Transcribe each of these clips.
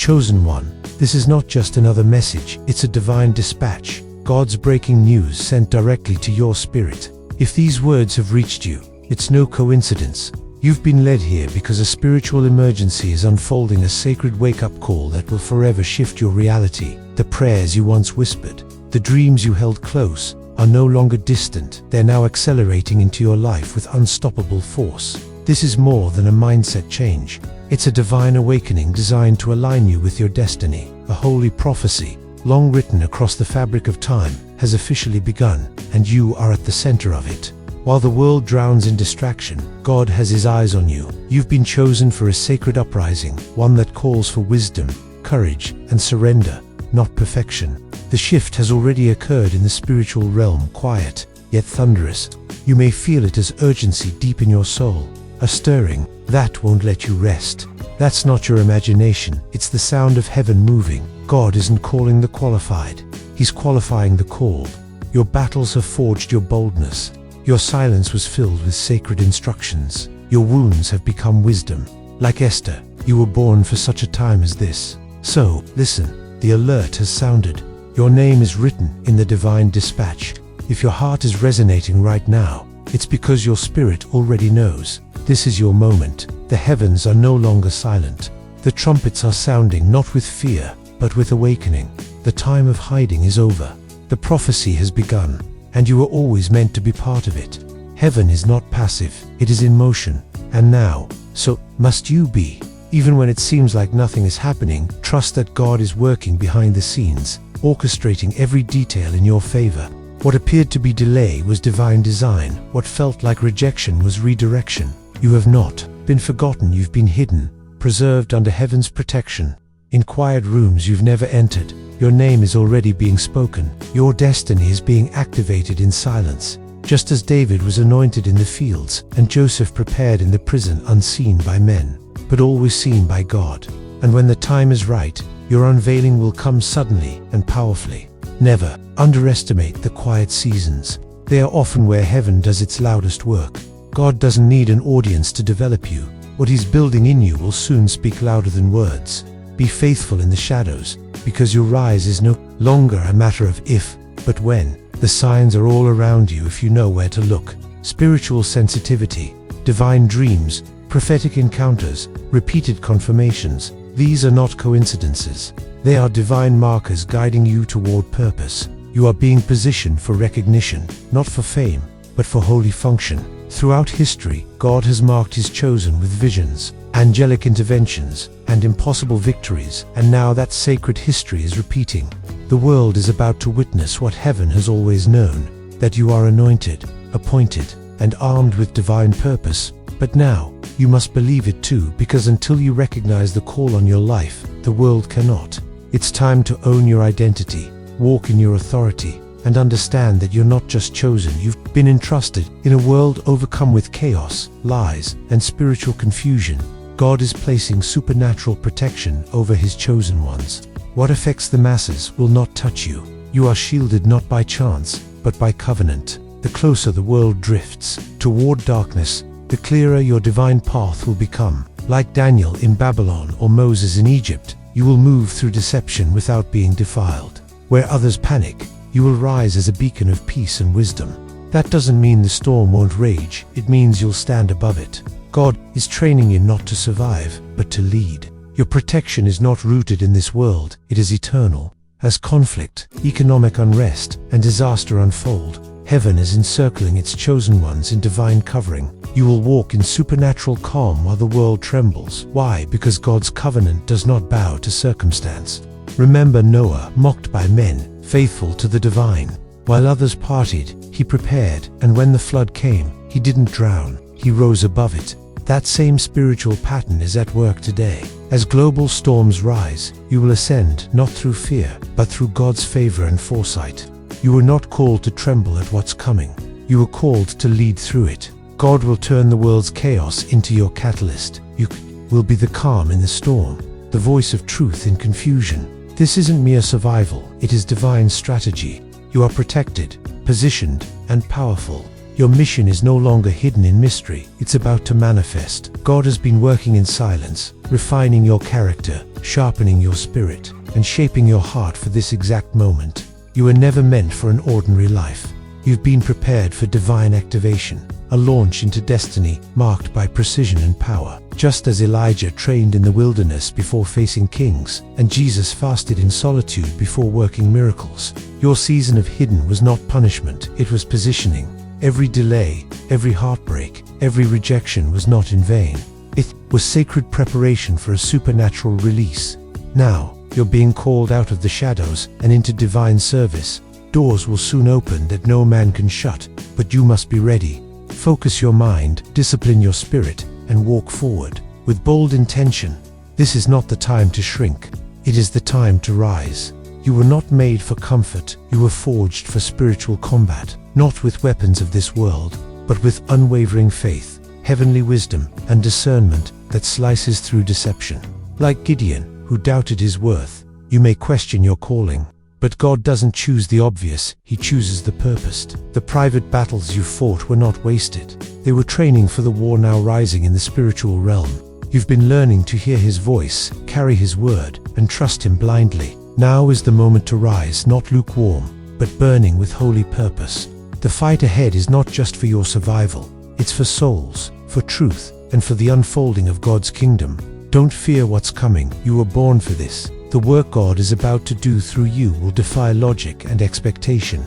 Chosen one, this is not just another message, it's a divine dispatch, God's breaking news sent directly to your spirit. If these words have reached you, it's no coincidence. You've been led here because a spiritual emergency is unfolding, a sacred wake-up call that will forever shift your reality. The prayers you once whispered, the dreams you held close, are no longer distant. They're now accelerating into your life with unstoppable force. This is more than a mindset change. It's a divine awakening designed to align you with your destiny. A holy prophecy, long written across the fabric of time, has officially begun, and you are at the center of it. While the world drowns in distraction, God has His eyes on you. You've been chosen for a sacred uprising, one that calls for wisdom, courage, and surrender, not perfection. The shift has already occurred in the spiritual realm, quiet, yet thunderous. You may feel it as urgency deep in your soul, a stirring that won't let you rest. That's not your imagination, it's the sound of heaven moving. God isn't calling the qualified, He's qualifying the called. Your battles have forged your boldness. Your silence was filled with sacred instructions. Your wounds have become wisdom. Like Esther, you were born for such a time as this. So, listen, the alert has sounded. Your name is written in the divine dispatch. If your heart is resonating right now, it's because your spirit already knows. This is your moment. The heavens are no longer silent. The trumpets are sounding not with fear, but with awakening. The time of hiding is over. The prophecy has begun, and you were always meant to be part of it. Heaven is not passive, it is in motion. And now, so must you be. Even when it seems like nothing is happening, trust that God is working behind the scenes, orchestrating every detail in your favor. What appeared to be delay was divine design. What felt like rejection was redirection. You have not been forgotten, you've been hidden, preserved under heaven's protection. In quiet rooms you've never entered, your name is already being spoken. Your destiny is being activated in silence. Just as David was anointed in the fields, and Joseph prepared in the prison, unseen by men, but always seen by God. And when the time is right, your unveiling will come suddenly and powerfully. Never underestimate the quiet seasons. They are often where heaven does its loudest work. God doesn't need an audience to develop you. What He's building in you will soon speak louder than words. Be faithful in the shadows, because your rise is no longer a matter of if, but when. The signs are all around you if you know where to look. Spiritual sensitivity, divine dreams, prophetic encounters, repeated confirmations. These are not coincidences. They are divine markers guiding you toward purpose. You are being positioned for recognition, not for fame, but for holy function. Throughout history, God has marked His chosen with visions, angelic interventions, and impossible victories, and now that sacred history is repeating. The world is about to witness what heaven has always known, that you are anointed, appointed, and armed with divine purpose. But now, you must believe it too, because until you recognize the call on your life, the world cannot. It's time to own your identity, walk in your authority, and understand that you're not just chosen, you've been entrusted. In a world overcome with chaos, lies, and spiritual confusion, God is placing supernatural protection over His chosen ones. What affects the masses will not touch you. You are shielded not by chance, but by covenant. The closer the world drifts toward darkness, the clearer your divine path will become. Like Daniel in Babylon or Moses in Egypt, you will move through deception without being defiled. Where others panic, you will rise as a beacon of peace and wisdom. That doesn't mean the storm won't rage, it means you'll stand above it. God is training you not to survive, but to lead. Your protection is not rooted in this world, it is eternal. As conflict, economic unrest, and disaster unfold, heaven is encircling its chosen ones in divine covering. You will walk in supernatural calm while the world trembles. Why? Because God's covenant does not bow to circumstance. Remember Noah, mocked by men, faithful to the divine. While others partied, he prepared, and when the flood came, he didn't drown, he rose above it. That same spiritual pattern is at work today. As global storms rise, you will ascend not through fear, but through God's favor and foresight. You were not called to tremble at what's coming. You were called to lead through it. God will turn the world's chaos into your catalyst. You will be the calm in the storm, the voice of truth in confusion. This isn't mere survival, it is divine strategy. You are protected, positioned, and powerful. Your mission is no longer hidden in mystery, it's about to manifest. God has been working in silence, refining your character, sharpening your spirit, and shaping your heart for this exact moment. You were never meant for an ordinary life. You've been prepared for divine activation, a launch into destiny marked by precision and power. Just as Elijah trained in the wilderness before facing kings, and Jesus fasted in solitude before working miracles, your season of hidden was not punishment, it was positioning. Every delay, every heartbreak, every rejection was not in vain. It was sacred preparation for a supernatural release. Now, you're being called out of the shadows and into divine service. Doors will soon open that no man can shut, but you must be ready. Focus your mind, discipline your spirit, and walk forward with bold intention. This is not the time to shrink. It is the time to rise. You were not made for comfort. You were forged for spiritual combat, not with weapons of this world, but with unwavering faith, heavenly wisdom, and discernment that slices through deception. Like Gideon, who doubted his worth, you may question your calling. But God doesn't choose the obvious, He chooses the purposed. The private battles you fought were not wasted. They were training for the war now rising in the spiritual realm. You've been learning to hear His voice, carry His word, and trust Him blindly. Now is the moment to rise, not lukewarm, but burning with holy purpose. The fight ahead is not just for your survival. It's for souls, for truth, and for the unfolding of God's kingdom. Don't fear what's coming. You were born for this. The work God is about to do through you will defy logic and expectation.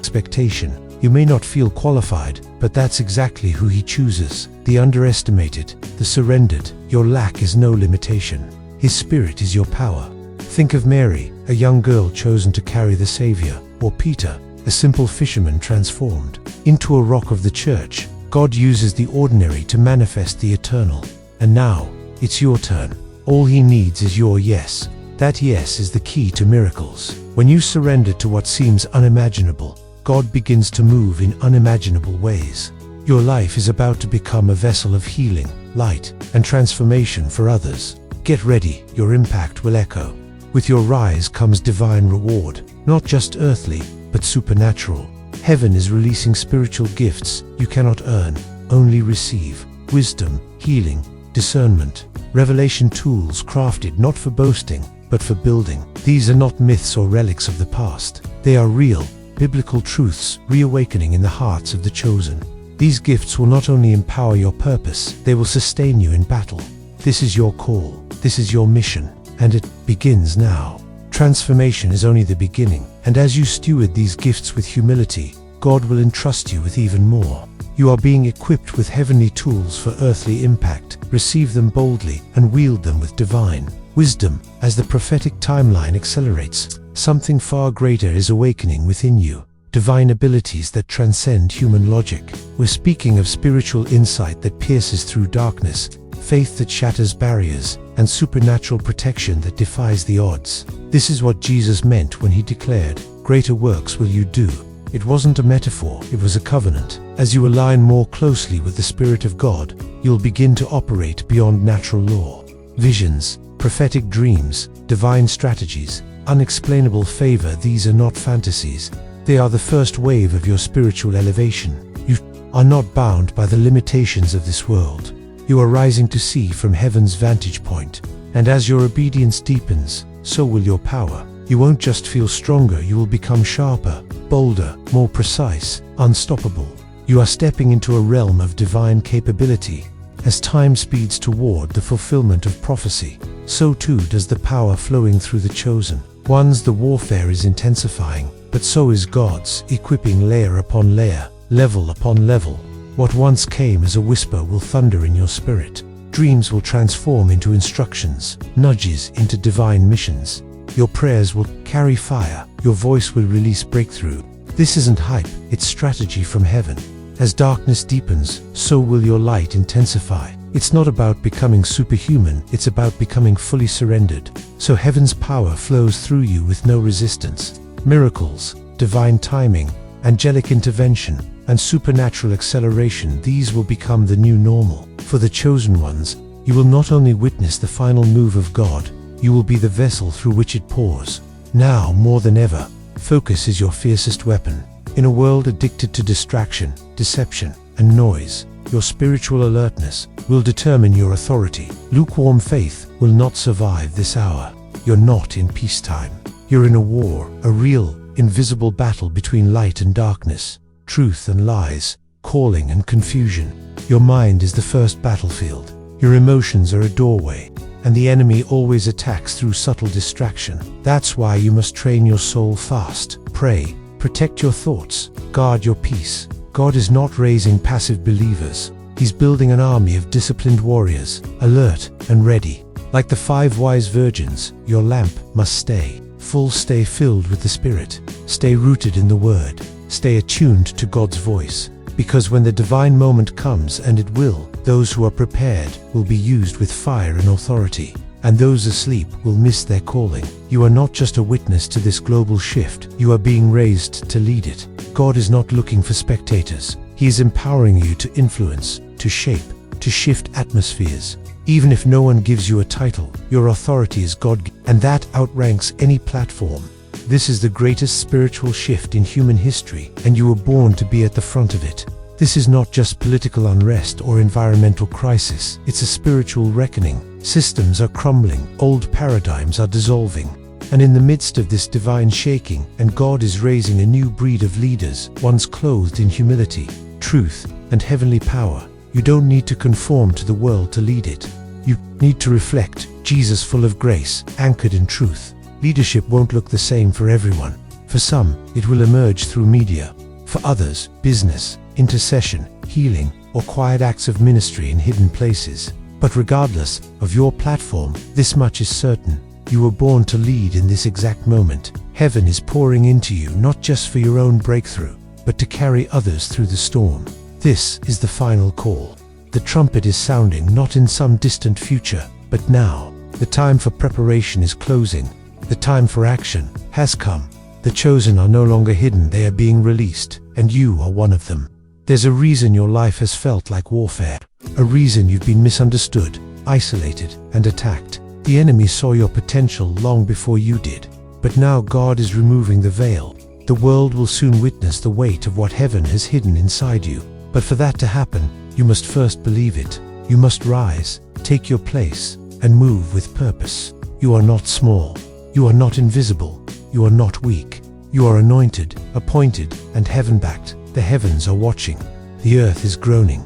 You may not feel qualified, but that's exactly who He chooses. The underestimated, the surrendered. Your lack is no limitation. His Spirit is your power. Think of Mary, a young girl chosen to carry the Savior, or Peter, a simple fisherman transformed into a rock of the church. God uses the ordinary to manifest the eternal. And now, it's your turn. All He needs is your yes. That yes is the key to miracles. When you surrender to what seems unimaginable, God begins to move in unimaginable ways. Your life is about to become a vessel of healing, light, and transformation for others. Get ready, your impact will echo. With your rise comes divine reward, not just earthly, but supernatural. Heaven is releasing spiritual gifts you cannot earn, only receive. Wisdom, healing, discernment, revelation tools crafted not for boasting, but for building. These are not myths or relics of the past. They are real, biblical truths reawakening in the hearts of the chosen. These gifts will not only empower your purpose, they will sustain you in battle. This is your call. This is your mission. And it begins now. Transformation is only the beginning. And as you steward these gifts with humility, God will entrust you with even more. You are being equipped with heavenly tools for earthly impact. Receive them boldly and wield them with divine wisdom. As the prophetic timeline accelerates, something far greater is awakening within you. Divine abilities that transcend human logic. We're speaking of spiritual insight that pierces through darkness, faith that shatters barriers, and supernatural protection that defies the odds. This is what Jesus meant when He declared, "Greater works will you do." It wasn't a metaphor, it was a covenant. As you align more closely with the Spirit of God, you'll begin to operate beyond natural law. Visions, prophetic dreams, divine strategies, unexplainable favor, these are not fantasies. They are the first wave of your spiritual elevation. You are not bound by the limitations of this world. You are rising to see from heaven's vantage point. And as your obedience deepens, so will your power. You won't just feel stronger, you will become sharper, bolder, more precise, unstoppable. You are stepping into a realm of divine capability. As time speeds toward the fulfillment of prophecy, so too does the power flowing through the chosen ones. The warfare is intensifying, but so is God's, equipping layer upon layer, level upon level. What once came as a whisper will thunder in your spirit. Dreams will transform into instructions, nudges into divine missions. Your prayers will carry fire, your voice will release breakthrough. This isn't hype, it's strategy from heaven. As darkness deepens, so will your light intensify. It's not about becoming superhuman, it's about becoming fully surrendered. So heaven's power flows through you with no resistance. Miracles, divine timing, angelic intervention, and supernatural acceleration, these will become the new normal. For the chosen ones, you will not only witness the final move of God, you will be the vessel through which it pours. Now, more than ever, focus is your fiercest weapon. In a world addicted to distraction, deception, and noise, your spiritual alertness will determine your authority. Lukewarm faith will not survive this hour. You're not in peacetime. You're in a war, a real, invisible battle between light and darkness, truth and lies, calling and confusion. Your mind is the first battlefield. Your emotions are a doorway, and the enemy always attacks through subtle distraction. That's why you must train your soul fast. Pray, protect your thoughts, guard your peace. God is not raising passive believers. He's building an army of disciplined warriors, alert and ready. Like the 5 wise virgins, your lamp must stay full, stay filled with the Spirit, stay rooted in the Word, stay attuned to God's voice. Because when the divine moment comes, and it will, those who are prepared will be used with fire and authority, and those asleep will miss their calling. You are not just a witness to this global shift, you are being raised to lead it. God is not looking for spectators. He is empowering you to influence, to shape, to shift atmospheres. Even if no one gives you a title, your authority is God, and that outranks any platform. This is the greatest spiritual shift in human history, and you were born to be at the front of it. This is not just political unrest or environmental crisis, it's a spiritual reckoning. Systems are crumbling, old paradigms are dissolving. And in the midst of this divine shaking, and God is raising a new breed of leaders, ones clothed in humility, truth, and heavenly power. You don't need to conform to the world to lead it. You need to reflect Jesus, full of grace, anchored in truth. Leadership won't look the same for everyone. For some, it will emerge through media. For others, business, intercession, healing, or quiet acts of ministry in hidden places. But regardless of your platform, this much is certain. You were born to lead in this exact moment. Heaven is pouring into you not just for your own breakthrough, but to carry others through the storm. This is the final call. The trumpet is sounding not in some distant future, but now. The time for preparation is closing. The time for action has come. The chosen are no longer hidden, they are being released, and you are one of them. There's a reason your life has felt like warfare. A reason you've been misunderstood, isolated, and attacked. The enemy saw your potential long before you did. But now God is removing the veil. The world will soon witness the weight of what heaven has hidden inside you. But for that to happen, you must first believe it. You must rise, take your place, and move with purpose. You are not small. You are not invisible. You are not weak. You are anointed, appointed, and heaven-backed. The heavens are watching. The earth is groaning,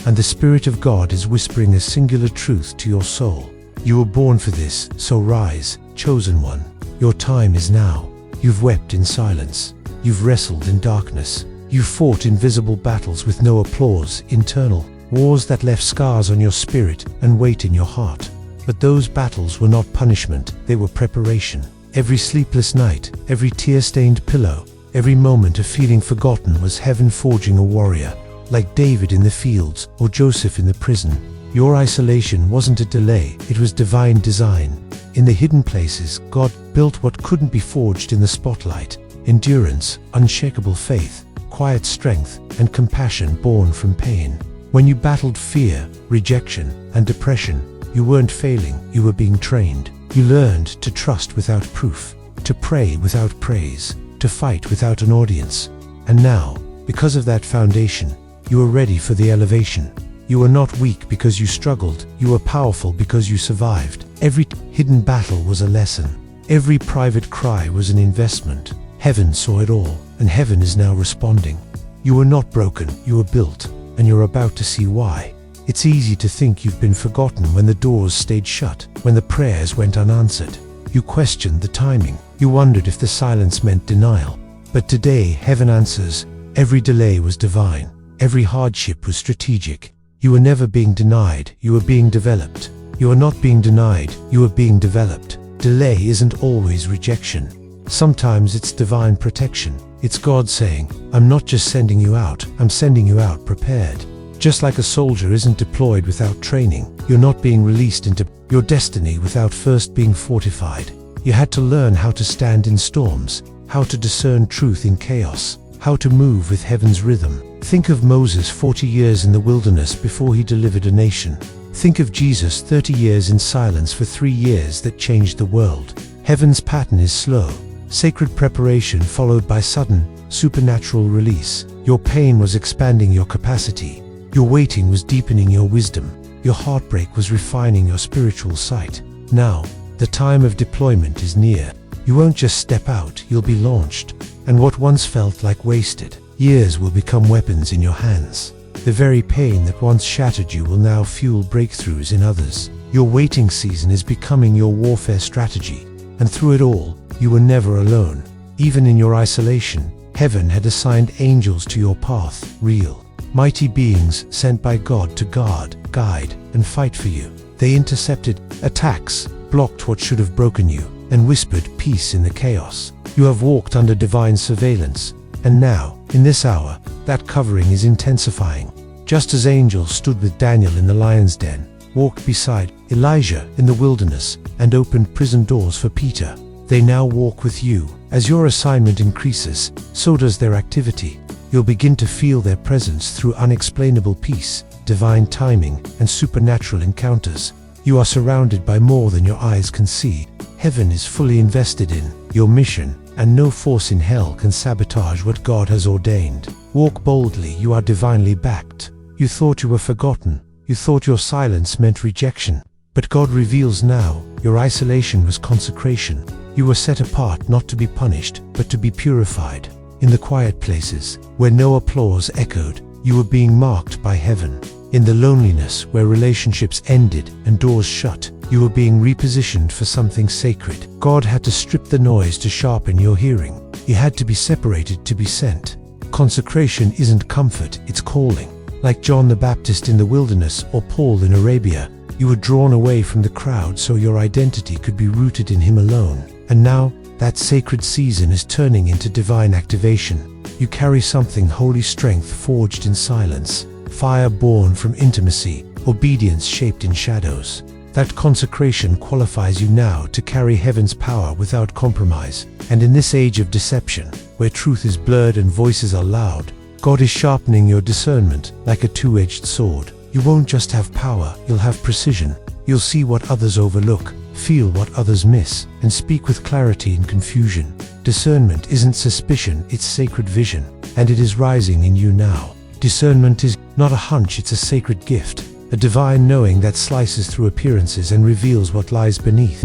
and the Spirit of God is whispering a singular truth to your soul. You were born for this, so rise, chosen one. Your time is now. You've wept in silence. You've wrestled in darkness. You fought invisible battles with no applause, internal wars that left scars on your spirit and weight in your heart. But those battles were not punishment, they were preparation. Every sleepless night, every tear-stained pillow, every moment of feeling forgotten was heaven forging a warrior. Like David in the fields or Joseph in the prison, your isolation wasn't a delay, it was divine design. In the hidden places, God built what couldn't be forged in the spotlight. Endurance, unshakable faith, quiet strength, and compassion born from pain. When you battled fear, rejection, and depression, you weren't failing, you were being trained. You learned to trust without proof, to pray without praise, to fight without an audience. And now, because of that foundation, you are ready for the elevation. You are not weak because you struggled, you are powerful because you survived. Every hidden battle was a lesson. Every private cry was an investment. Heaven saw it all, and heaven is now responding. You were not broken, you were built, and you're about to see why. It's easy to think you've been forgotten when the doors stayed shut, when the prayers went unanswered. You questioned the timing. You wondered if the silence meant denial. But today, heaven answers. Every delay was divine. Every hardship was strategic. You were never being denied, you were being developed. You are not being denied, you are being developed. Delay isn't always rejection. Sometimes it's divine protection. It's God saying, I'm not just sending you out, I'm sending you out prepared. Just like a soldier isn't deployed without training, you're not being released into your destiny without first being fortified. You had to learn how to stand in storms, how to discern truth in chaos, how to move with heaven's rhythm. Think of Moses 40 years in the wilderness before he delivered a nation. Think of Jesus 30 years in silence for 3 years that changed the world. Heaven's pattern is slow. Sacred preparation followed by sudden, supernatural release. Your pain was expanding your capacity. Your waiting was deepening your wisdom. Your heartbreak was refining your spiritual sight. Now, The time of deployment is near. You won't just step out, you'll be launched. And what once felt like wasted years will become weapons in your hands. The very pain that once shattered you will now fuel breakthroughs in others. Your waiting season is becoming your warfare strategy. And through it all, you were never alone. Even in your isolation, heaven had assigned angels to your path, real, mighty beings sent by God to guard, guide, and fight for you. They intercepted attacks, blocked what should have broken you, and whispered peace in the chaos. You have walked under divine surveillance, and now, in this hour, that covering is intensifying. Just as angels stood with Daniel in the lion's den, walked beside Elijah in the wilderness, and opened prison doors for Peter, they now walk with you. As your assignment increases, so does their activity. You'll begin to feel their presence through unexplainable peace, divine timing, and supernatural encounters. You are surrounded by more than your eyes can see. Heaven is fully invested in your mission, and no force in hell can sabotage what God has ordained. Walk boldly, you are divinely backed. You thought you were forgotten. You thought your silence meant rejection. But God reveals now, your isolation was consecration. You were set apart not to be punished, but to be purified. In the quiet places, where no applause echoed, you were being marked by heaven. In the loneliness, where relationships ended and doors shut, you were being repositioned for something sacred. God had to strip the noise to sharpen your hearing. You had to be separated to be sent. Consecration isn't comfort, it's calling. Like John the Baptist in the wilderness or Paul in Arabia, you were drawn away from the crowd so your identity could be rooted in Him alone. And now, that sacred season is turning into divine activation. You carry something, holy strength forged in silence, fire born from intimacy, obedience shaped in shadows. That consecration qualifies you now to carry heaven's power without compromise. And in this age of deception, where truth is blurred and voices are loud, God is sharpening your discernment like a two-edged sword. You won't just have power, you'll have precision. You'll see what others overlook, feel what others miss, and speak with clarity in confusion. Discernment isn't suspicion, it's sacred vision, and it is rising in you now. Discernment is not a hunch, it's a sacred gift, a divine knowing that slices through appearances and reveals what lies beneath.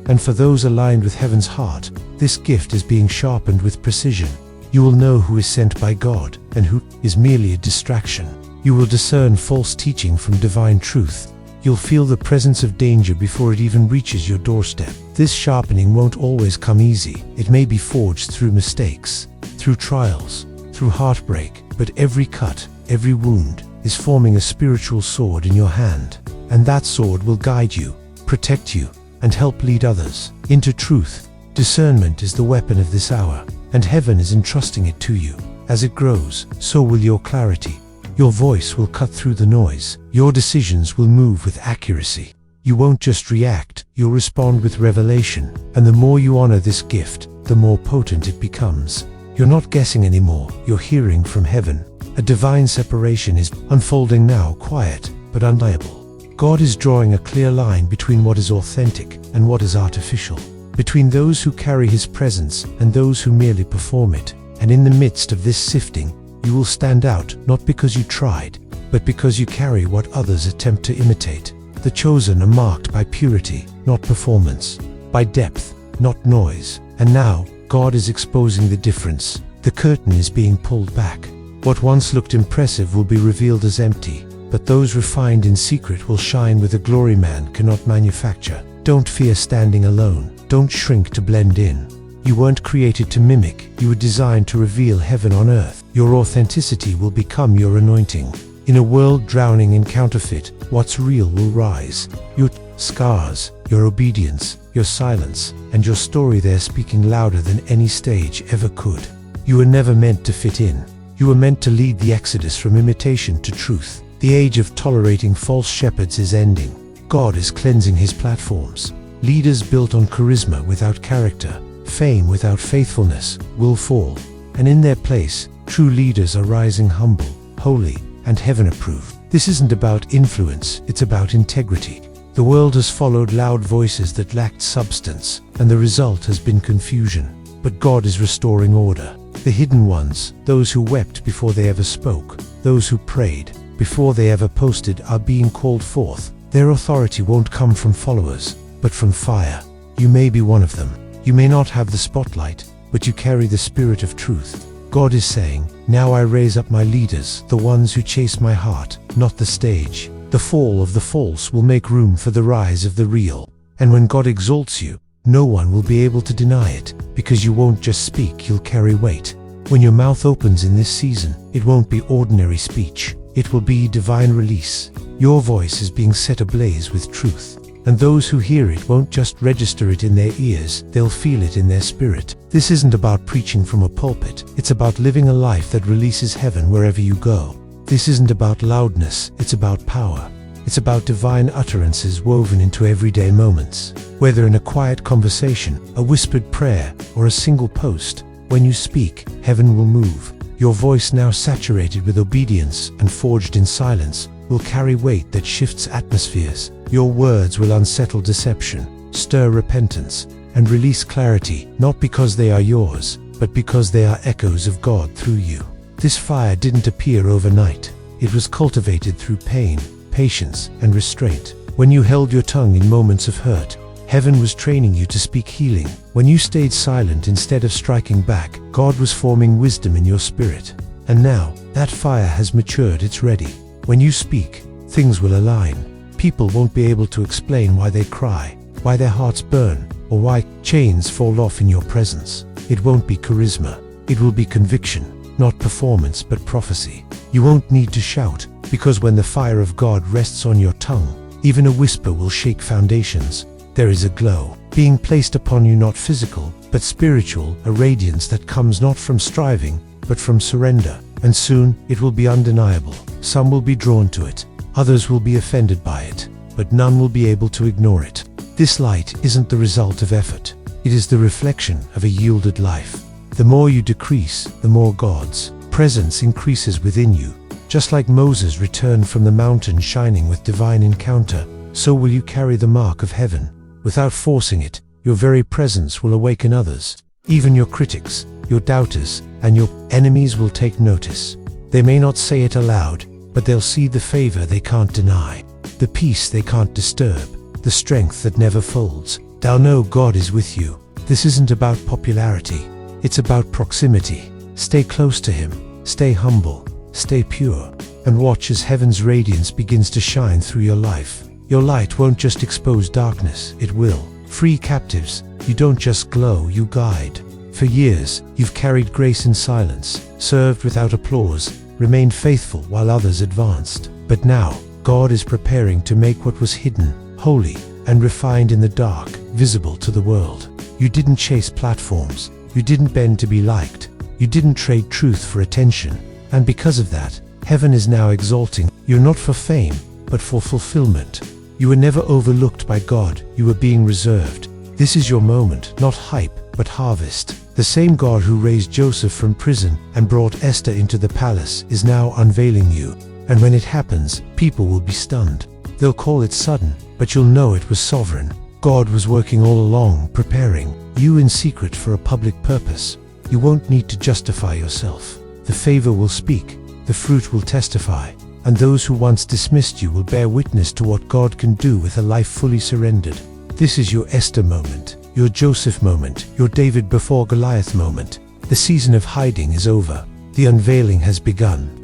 And for those aligned with heaven's heart, this gift is being sharpened with precision. You will know who is sent by God and who is merely a distraction. You will discern false teaching from divine truth. You'll feel the presence of danger before it even reaches your doorstep. This sharpening won't always come easy. It may be forged through mistakes, through trials, through heartbreak, but every cut, every wound is forming a spiritual sword in your hand. And that sword will guide you, protect you, and help lead others into truth. Discernment is the weapon of this hour, and heaven is entrusting it to you. As it grows, so will your clarity. Your voice will cut through the noise. Your decisions will move with accuracy. You won't just react, you'll respond with revelation. And the more you honor this gift, the more potent it becomes. You're not guessing anymore, you're hearing from heaven. A divine separation is unfolding now, quiet but undeniable. God is drawing a clear line between what is authentic and what is artificial, between those who carry His presence and those who merely perform it. And in the midst of this sifting, you will stand out, not because you tried, but because you carry what others attempt to imitate. The chosen are marked by purity, not performance, by depth, not noise. And now, God is exposing the difference. The curtain is being pulled back. What once looked impressive will be revealed as empty, but those refined in secret will shine with a glory man cannot manufacture. Don't fear standing alone. Don't shrink to blend in. You weren't created to mimic, you were designed to reveal heaven on earth. Your authenticity will become your anointing. In a world drowning in counterfeit, what's real will rise. Your scars, your obedience, your silence, and your story there speaking louder than any stage ever could. You were never meant to fit in. You were meant to lead the exodus from imitation to truth. The age of tolerating false shepherds is ending. God is cleansing His platforms. Leaders built on charisma without character, fame without faithfulness, will fall. And in their place, true leaders are rising humble, holy, and heaven-approved. This isn't about influence, it's about integrity. The world has followed loud voices that lacked substance, and the result has been confusion. But God is restoring order. The hidden ones, those who wept before they ever spoke, those who prayed before they ever posted, are being called forth. Their authority won't come from followers, but from fire. You may be one of them. You may not have the spotlight, but you carry the spirit of truth. God is saying, now I raise up my leaders, the ones who chase my heart, not the stage. The fall of the false will make room for the rise of the real. And when God exalts you, no one will be able to deny it, because you won't just speak, you'll carry weight. When your mouth opens in this season, it won't be ordinary speech. It will be divine release. Your voice is being set ablaze with truth. And those who hear it won't just register it in their ears, they'll feel it in their spirit. This isn't about preaching from a pulpit. It's about living a life that releases heaven wherever you go. This isn't about loudness, it's about power. It's about divine utterances woven into everyday moments. Whether in a quiet conversation, a whispered prayer, or a single post, when you speak, heaven will move. Your voice, now saturated with obedience and forged in silence, will carry weight that shifts atmospheres. Your words will unsettle deception, stir repentance, and release clarity, not because they are yours, but because they are echoes of God through you. This fire didn't appear overnight. It was cultivated through pain, patience, and restraint. When you held your tongue in moments of hurt, heaven was training you to speak healing. When you stayed silent instead of striking back, God was forming wisdom in your spirit. And now, that fire has matured, it's ready. When you speak, things will align. People won't be able to explain why they cry, why their hearts burn, or why chains fall off in your presence. It won't be charisma. It will be conviction, not performance but prophecy. You won't need to shout, because when the fire of God rests on your tongue, even a whisper will shake foundations. There is a glow being placed upon you, not physical, but spiritual, a radiance that comes not from striving, but from surrender. And soon, it will be undeniable. Some will be drawn to it, others will be offended by it, but none will be able to ignore it. This light isn't the result of effort. It is the reflection of a yielded life. The more you decrease, the more God's presence increases within you. Just like Moses returned from the mountain shining with divine encounter, so will you carry the mark of heaven. Without forcing it, your very presence will awaken others. Even your critics, your doubters, and your enemies will take notice. They may not say it aloud, but they'll see the favor they can't deny, the peace they can't disturb, the strength that never folds. They'll know God is with you. This isn't about popularity, it's about proximity. Stay close to Him, stay humble, stay pure, and watch as heaven's radiance begins to shine through your life. Your light won't just expose darkness, it will free captives. You don't just glow, you guide. For years, you've carried grace in silence, served without applause, remained faithful while others advanced. But now, God is preparing to make what was hidden, holy, and refined in the dark, visible to the world. You didn't chase platforms, you didn't bend to be liked, you didn't trade truth for attention. And because of that, heaven is now exalting you not for fame, but for fulfillment. You were never overlooked by God, you were being reserved. This is your moment, not hype, but harvest. The same God who raised Joseph from prison and brought Esther into the palace is now unveiling you. And when it happens, people will be stunned. They'll call it sudden, but you'll know it was sovereign. God was working all along, preparing you in secret for a public purpose. You won't need to justify yourself. The favor will speak, the fruit will testify, and those who once dismissed you will bear witness to what God can do with a life fully surrendered. This is your Esther moment, your Joseph moment, your David before Goliath moment. The season of hiding is over. The unveiling has begun.